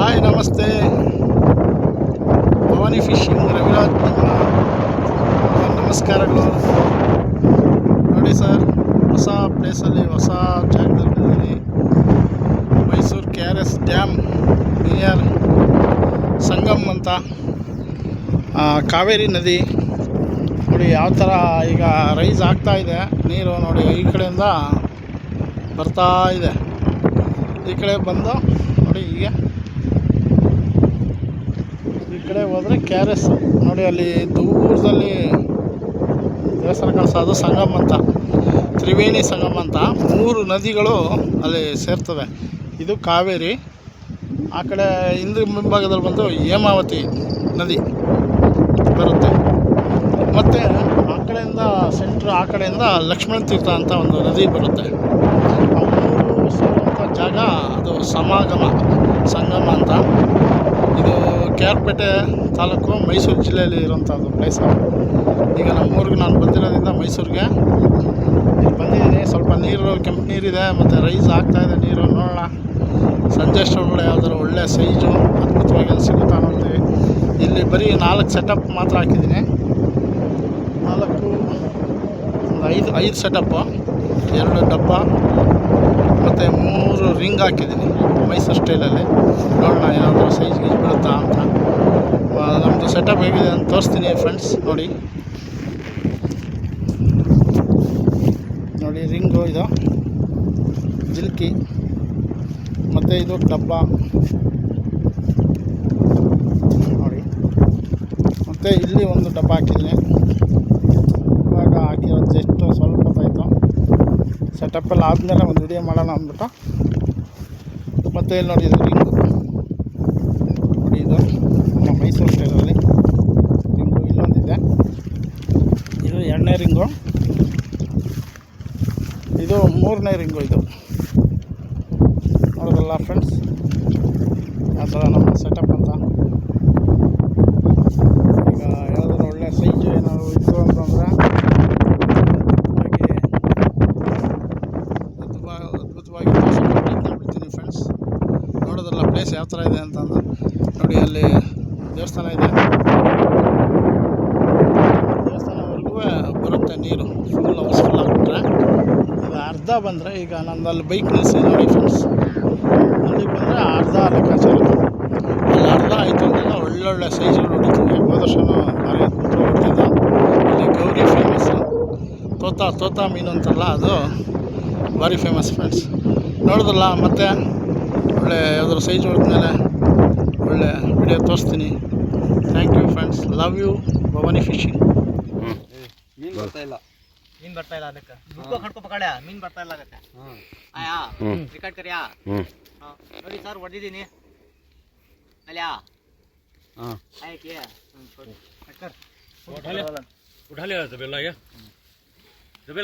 Hi ನಮಸ್ತೆ. Bhavani fishing Raviraj ನಿಮ್ಮ ನಮಸ್ಕಾರಗಳು. ನೋಡಿ ಸರ್, ಹೊಸ ಪ್ಲೇಸಲ್ಲಿ ಹೊಸ ಜಾಗದಲ್ಲಿ Mysuru KRS dam near Sangam ಅಂತ ಕಾವೇರಿ ನದಿ ನೋಡಿ ಯಾವ ಥರ ಈಗ ರೈಸ್ ಆಗ್ತಾ ಇದೆ ನೀರು. ನೋಡಿ ಈ ಕಡೆಯಿಂದ ಬರ್ತಾ ಇದೆ, ಈ ಕಡೆ ಬಂದು ನೋಡಿ ಹೀಗೆ ಈ ಕಡೆ ಹೋದರೆ KRS ನೋಡಿ, ಅಲ್ಲಿ ದೂರದಲ್ಲಿ ದೇವಸ್ಥಾನ ಕಾಣಿಸೋದು ಸಂಗಮ್ ಅಂತ, ತ್ರಿವೇಣಿ ಸಂಗಮ ಅಂತ 3 ನದಿಗಳು ಅಲ್ಲಿ ಸೇರ್ತವೆ. ಇದು ಕಾವೇರಿ, ಆ ಕಡೆ ಹಿಂದೂ ಮುಂಭಾಗದಲ್ಲಿ ಬಂದು ಹೇಮಾವತಿ ನದಿ ಬರುತ್ತೆ. ಮತ್ತು ಆ ಕಡೆಯಿಂದ ಸೆಂಟ್ರ್, ಆ ಕಡೆಯಿಂದ ಲಕ್ಷ್ಮಣ ತೀರ್ಥ ಅಂತ ಒಂದು ನದಿ ಬರುತ್ತೆ. ಅವು ಸೇರುವಂಥ ಜಾಗ ಅದು ಸಂಗಮ ಅಂತ. ಇದು KR ತಾಲೂಕು ಮೈಸೂರು ಜಿಲ್ಲೆಯಲ್ಲಿ ಇರೋಂಥದ್ದು ಪ್ಲೇಸು. ಈಗ ನಮ್ಮೂರಿಗೆ ನಾನು ಬಂದಿರೋದ್ರಿಂದ ಮೈಸೂರಿಗೆ ಬಂದಿದ್ದೀನಿ. ಸ್ವಲ್ಪ ನೀರು ಕೆಂಪು ನೀರಿದೆ ಮತ್ತು ರೈಸ್ ಆಗ್ತಾಯಿದೆ ನೀರು. ನೋಡೋಣ ಸಂಜೆ ಅಷ್ಟೊಳಗಡೆ ಯಾವ್ದಾದ್ರು ಒಳ್ಳೆ ಸೈಜು ಅದ್ಭುತವಾಗಿ ಅಲ್ಲಿ ಸಿಗುತ್ತಾ ನೋಡ್ತೀವಿ. ಇಲ್ಲಿ ಬರೀ 4 ಸೆಟಪ್ ಮಾತ್ರ ಹಾಕಿದ್ದೀನಿ. 5 ಸೆಟಪ್ಪು, 2 ಡಬ್ಬ ಮತ್ತು 3 ರಿಂಗ್ ಹಾಕಿದ್ದೀನಿ ಮೈಸೂರು ಸ್ಟೈಲಲ್ಲಿ. ನೋಡೋಣ ಏನಾದರೂ ಸೈಜ್ ಗೀಜ್ ಬೀಳುತ್ತಾ ಅಂತ. ನಮ್ಮದು ಸೆಟಪ್ ಹೇಗಿದೆ ಅಂತ ತೋರಿಸ್ತೀನಿ ಫ್ರೆಂಡ್ಸ್. ನೋಡಿ ರಿಂಗು, ಇದು ಜಿಲ್ಕಿ ಮತ್ತು ಇದು ಡಬ್ಬ ನೋಡಿ. ಮತ್ತು ಇಲ್ಲಿ ಒಂದು ಡಬ್ಬ ಹಾಕಿದ್ದೀನಿ. ಇವಾಗ ಹಾಕಿರೋದು ಜಸ್ಟ್ ಸ್ವಲ್ಪ ಹೊತ್ತಾಯಿತು. ಸೆಟಪ್ಪೆಲ್ಲ ಆದಮೇಲೆ ಒಂದು ವಿಡಿಯೋ ಮಾಡೋಣ ಅಂದ್ಬಿಟ್ಟು. ಮತ್ತು ಇಲ್ಲಿ ನೋಡಿ ಇದು ರಿಂಗು ನೋಡಿ, ಇದು ನಮ್ಮ ಮೈಸೂರು ಸ್ಟೈಲಲ್ಲಿ ರಿಂಗು. ಇಲ್ಲೊಂದಿದೆ, ಇದು 2ನೇ ರಿಂಗು, ಇದು 3ನೇ ರಿಂಗು. ಇದು ನೋಡೋದಲ್ಲ ಫ್ರೆಂಡ್ಸ್ ಆ ಥರ ನಮ್ಮ ಸೆಟಪ್ ಅಂತ. ಈಗ ಯಾವುದಾದ್ರು ಒಳ್ಳೆ ಸೈಜು ಏನಾದ್ರು ಇತ್ತು ಅಂತಂದರೆ ಅದ್ಭುತವಾಗಿ ತೋರಿಸೋಕ್ಕೆ ಪ್ರಯತ್ನ ಬಿಡ್ತೀನಿ ಫ್ರೆಂಡ್ಸ್. ನೋಡೋದಲ್ಲ ಪ್ಲೇಸ್ ಯಾವ ಥರ ಇದೆ ಅಂತಂದು. ನೋಡಿ ಅಲ್ಲಿ ದೇವಸ್ಥಾನ ಇದೆ, ದೇವಸ್ಥಾನವರೆಗೂ ಬರುತ್ತೆ ನೀರು. ಫುಲ್ ಹೌಸ್ಫುಲ್ ಆಗಿಬಿಟ್ರೆ ಈಗ ಅರ್ಧ ಬಂದರೆ, ಈಗ ನಂದು ಅಲ್ಲಿ ಬೈಕ್ ನಿಲ್ಲಿಸಿ ನೋಡಿ ಫ್ರೆಂಡ್ಸ್, ಅಲ್ಲಿಗೆ ಬಂದರೆ ಅರ್ಧ ಲೆಕ್ಕಾಚಾರ. ಅಲ್ಲಿ ಅರ್ಧ ಆಯಿತು ಅಂತೆಲ್ಲ ಒಳ್ಳೊಳ್ಳೆ ಸೈಜುಗಳು ಹೊಡಿತೀವಿ. ಹೋದ ವರ್ಷವೂ ಭಾರಿ ಅದ್ಭುತ ಹೊಡೆದಿದ್ದು. ಇಲ್ಲಿ ಗೌರಿ ಫೇಮಸ್ಸು, ತೋತಾ ಮೀನು ಅಂತಾರಲ್ಲ, ಅದು ಭಾರಿ ಫೇಮಸ್ ಫ್ರೆಂಡ್ಸ್. ನೋಡೋದಲ್ಲ ಮತ್ತೆ ಒಳ್ಳೆ ಯಾವ್ದಾದ್ರು ಸೈಜ್ ಹೊಡೆದ್ಮೇಲೆ ಒಳ್ಳೆ ವಿಡಿಯೋ ತೋರಿಸ್ತೀನಿ. Thank you friends, love you. Bhavani fishing. ಮೀನು ಬರ್ತಾ ಇಲ್ಲ ಅದಕ್ಕೆ ಕಡ್ಕೋಬೇಕಳೆ ಮೀನು ಬರ್ತಾ ಇಲ್ಲ ಅದಕ್ಕೆ. ಆಯಾ ರಿಕಾರ್ಡ್ ಕರಿಯಾ ನೋಡಿ ಸರ್, ಹೊಡೆದಿದ್ದೀನಿ ಅಲ್ಯಾ ಆಯ್ಕೆ ಉಠा ले बेला